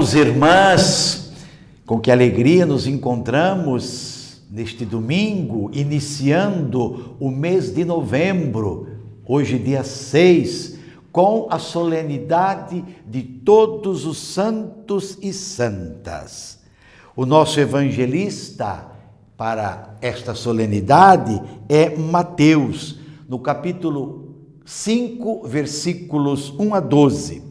Irmãos e irmãs, com que alegria nos encontramos neste domingo, iniciando o mês de novembro, hoje dia 6, com a solenidade de todos os santos e santas. O nosso evangelista para esta solenidade é Mateus, no capítulo 5, versículos 1 a 12.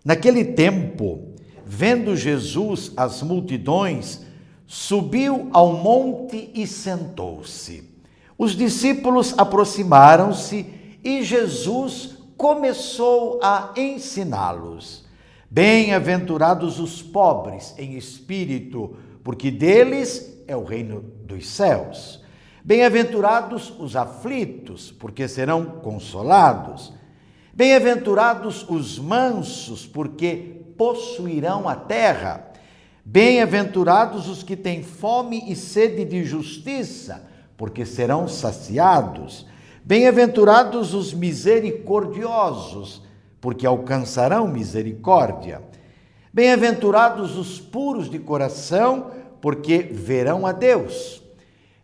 Naquele tempo, vendo Jesus as multidões, subiu ao monte e sentou-se. Os discípulos aproximaram-se e Jesus começou a ensiná-los. Bem-aventurados os pobres em espírito, porque deles é o reino dos céus. Bem-aventurados os aflitos, porque serão consolados. Bem-aventurados os mansos, porque possuirão a terra. Bem-aventurados os que têm fome e sede de justiça, porque serão saciados. Bem-aventurados os misericordiosos, porque alcançarão misericórdia. Bem-aventurados os puros de coração, porque verão a Deus.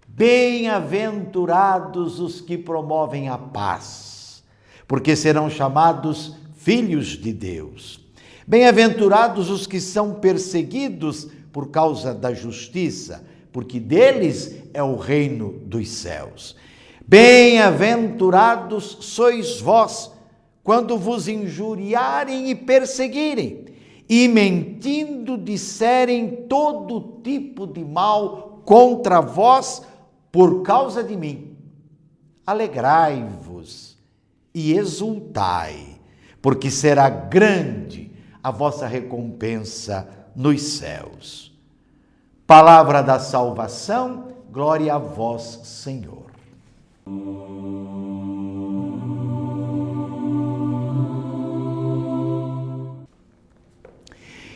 Bem-aventurados os que promovem a paz, porque serão chamados filhos de Deus. Bem-aventurados os que são perseguidos por causa da justiça, porque deles é o reino dos céus. Bem-aventurados sois vós, quando vos injuriarem e perseguirem, e mentindo disserem todo tipo de mal contra vós por causa de mim. Alegrai-vos e exultai, porque será grande a vossa recompensa nos céus. Palavra da salvação, glória a vós, Senhor.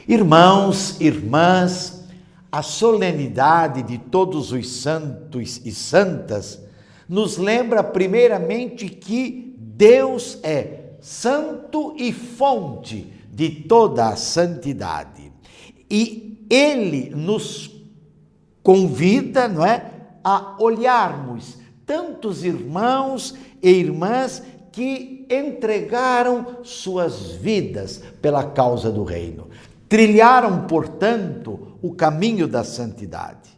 Irmãos, irmãs, a solenidade de todos os santos e santas nos lembra primeiramente que Deus é santo e fonte de toda a santidade. E Ele nos convida, não é, a olharmos tantos irmãos e irmãs que entregaram suas vidas pela causa do reino. Trilharam, portanto, o caminho da santidade.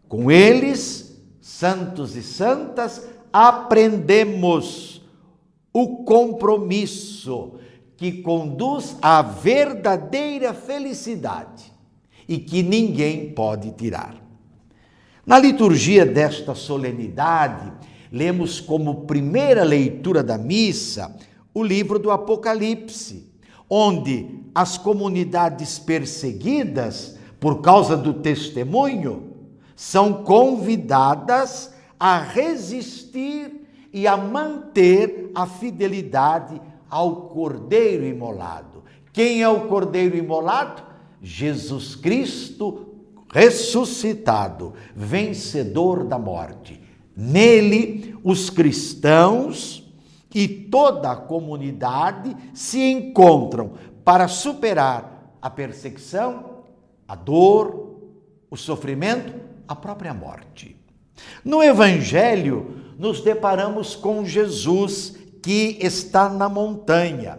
Com eles, santos e santas, aprendemos o compromisso que conduz à verdadeira felicidade e que ninguém pode tirar. Na liturgia desta solenidade, lemos como primeira leitura da missa o livro do Apocalipse, onde as comunidades perseguidas por causa do testemunho são convidadas a resistir e a manter a fidelidade ao Cordeiro imolado. Quem é o Cordeiro imolado? Jesus Cristo ressuscitado, vencedor da morte. Nele, os cristãos e toda a comunidade se encontram para superar a perseguição, a dor, o sofrimento, a própria morte. No Evangelho, nos deparamos com Jesus que está na montanha.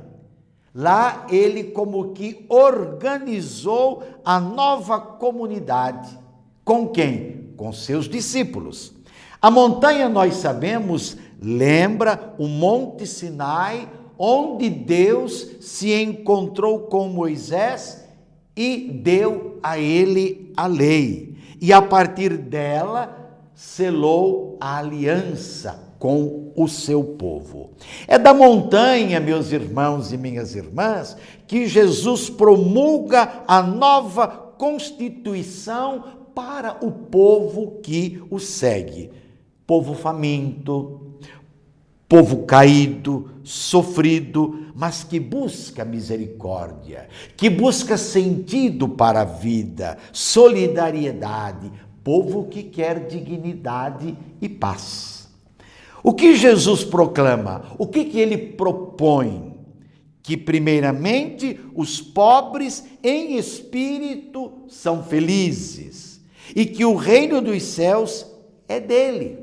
Lá ele como que organizou a nova comunidade. Com quem? Com seus discípulos. A montanha, nós sabemos, lembra o Monte Sinai, onde Deus se encontrou com Moisés e deu a ele a lei. E a partir dela, selou a aliança com o seu povo. É da montanha, meus irmãos e minhas irmãs, que Jesus promulga a nova constituição para o povo que o segue. Povo faminto, povo caído, sofrido, mas que busca misericórdia, que busca sentido para a vida, solidariedade, povo que quer dignidade e paz. O que Jesus proclama? O que ele propõe? que primeiramente os pobres em espírito são felizes e que o reino dos céus é dele.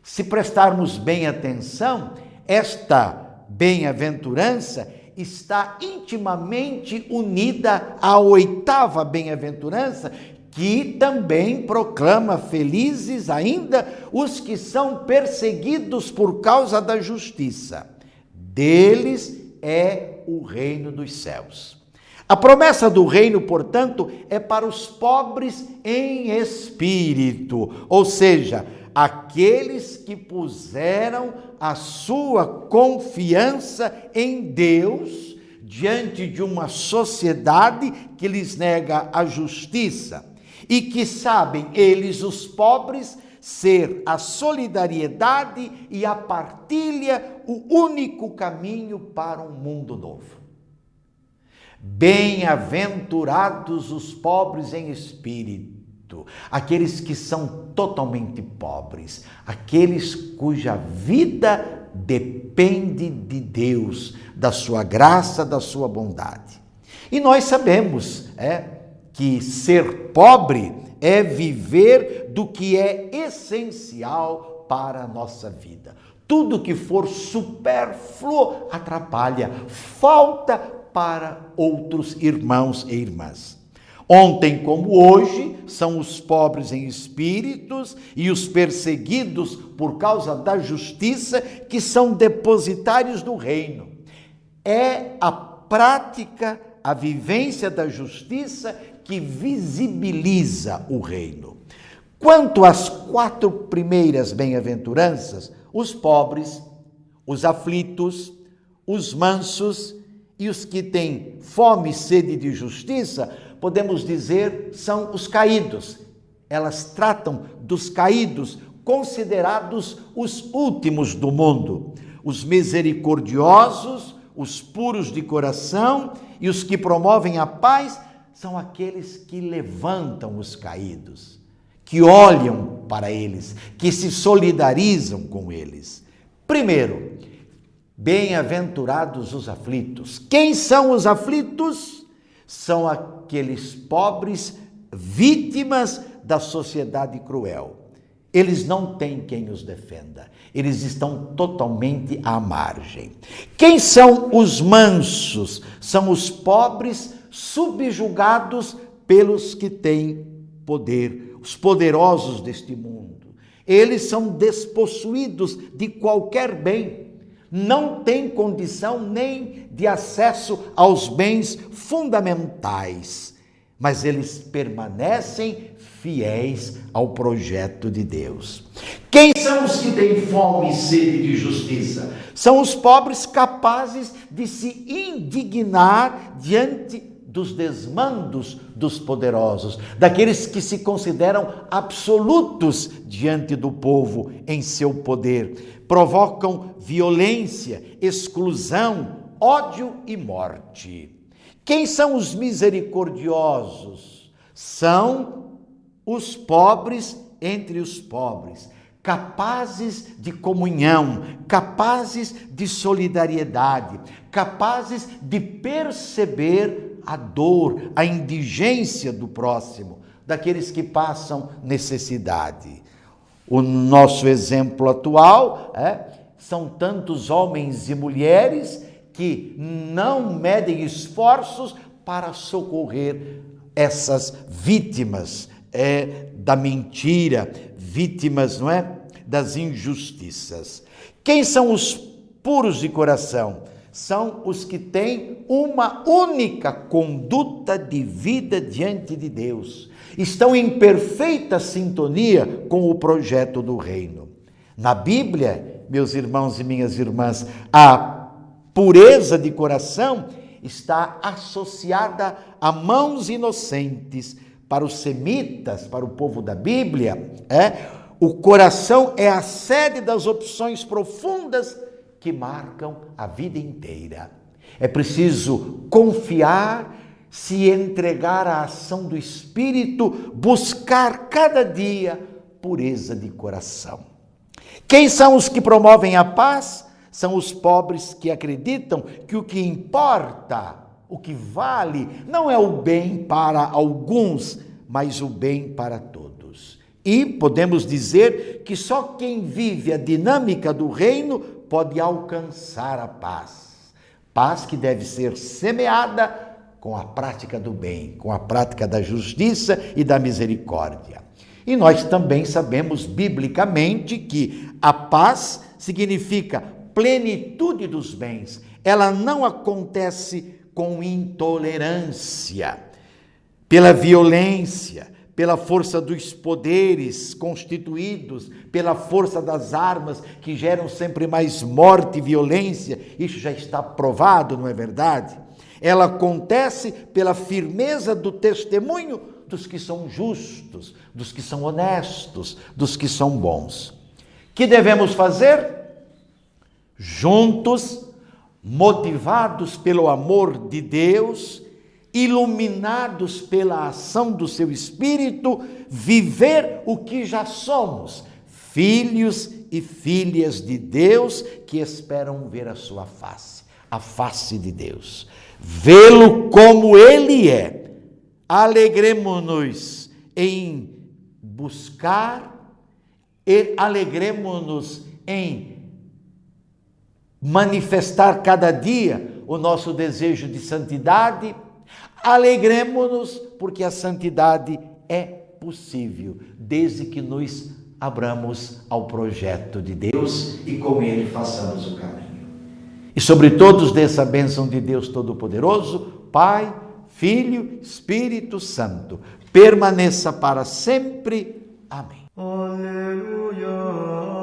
Se prestarmos bem atenção, esta bem-aventurança está intimamente unida à 8ª bem-aventurança, que também proclama felizes ainda os que são perseguidos por causa da justiça. Deles é o reino dos céus. A promessa do reino, portanto, é para os pobres em espírito, ou seja, aqueles que puseram a sua confiança em Deus diante de uma sociedade que lhes nega a justiça e que sabem, eles, os pobres, ser a solidariedade e a partilha o único caminho para um mundo novo. Bem-aventurados os pobres em espírito, aqueles que são totalmente pobres, aqueles cuja vida depende de Deus, da sua graça, da sua bondade. E nós sabemos que ser pobre é viver do que é essencial para a nossa vida. Tudo que for supérfluo atrapalha, falta para outros irmãos e irmãs. Ontem como hoje, são os pobres em espíritos e os perseguidos por causa da justiça que são depositários do reino. É a prática, a vivência da justiça que visibiliza o reino. Quanto às 4 primeiras bem-aventuranças, os pobres, os aflitos, os mansos e os que têm fome e sede de justiça, podemos dizer, são os caídos. Elas tratam dos caídos, considerados os últimos do mundo. Os misericordiosos, os puros de coração e os que promovem a paz são aqueles que levantam os caídos, que olham para eles, que se solidarizam com eles. Primeiro, bem-aventurados os aflitos. Quem são os aflitos? São aqueles pobres vítimas da sociedade cruel. Eles não têm quem os defenda. Eles estão totalmente à margem. Quem são os mansos? São os pobres subjugados pelos que têm poder, os poderosos deste mundo. Eles são despossuídos de qualquer bem, não têm condição nem de acesso aos bens fundamentais, mas eles permanecem fiéis ao projeto de Deus. Quem são os que têm fome e sede de justiça? São os pobres capazes de se indignar diante dos desmandos dos poderosos, daqueles que se consideram absolutos diante do povo em seu poder, provocam violência, exclusão, ódio e morte. Quem são os misericordiosos? São os pobres entre os pobres, capazes de comunhão, capazes de solidariedade, capazes de perceber a dor, a indigência do próximo, daqueles que passam necessidade. O nosso exemplo atual são tantos homens e mulheres que não medem esforços para socorrer essas vítimas da mentira, vítimas, das injustiças. Quem são os puros de coração? São os que têm uma única conduta de vida diante de Deus. Estão em perfeita sintonia com o projeto do reino. Na Bíblia, meus irmãos e minhas irmãs, a pureza de coração está associada a mãos inocentes. Para os semitas, para o povo da Bíblia, o coração é a sede das opções profundas que marcam a vida inteira. É preciso confiar, se entregar à ação do Espírito, buscar cada dia pureza de coração. Quem são os que promovem a paz? são os pobres que acreditam que o que importa, o que vale, não é o bem para alguns, mas o bem para todos. E podemos dizer que só quem vive a dinâmica do reino pode alcançar a paz. Paz que deve ser semeada com a prática do bem, com a prática da justiça e da misericórdia. E nós também sabemos biblicamente que a paz significa plenitude dos bens. Ela não acontece com intolerância, pela violência, pela força dos poderes constituídos, pela força das armas que geram sempre mais morte e violência. Isso já está provado, não é verdade? Ela acontece pela firmeza do testemunho dos que são justos, dos que são honestos, dos que são bons. Que devemos fazer? Juntos, motivados pelo amor de Deus, iluminados pela ação do seu Espírito, viver o que já somos, filhos e filhas de Deus que esperam ver a sua face, a face de Deus. Vê-lo como Ele é. Alegremo-nos em buscar e alegremo-nos em manifestar cada dia o nosso desejo de santidade. Alegremo-nos porque a santidade é possível, desde que nos abramos ao projeto de Deus e com Ele façamos o caminho. E sobre todos dessa bênção de Deus Todo-Poderoso, Pai, Filho, Espírito Santo, permaneça para sempre. Amém. Aleluia.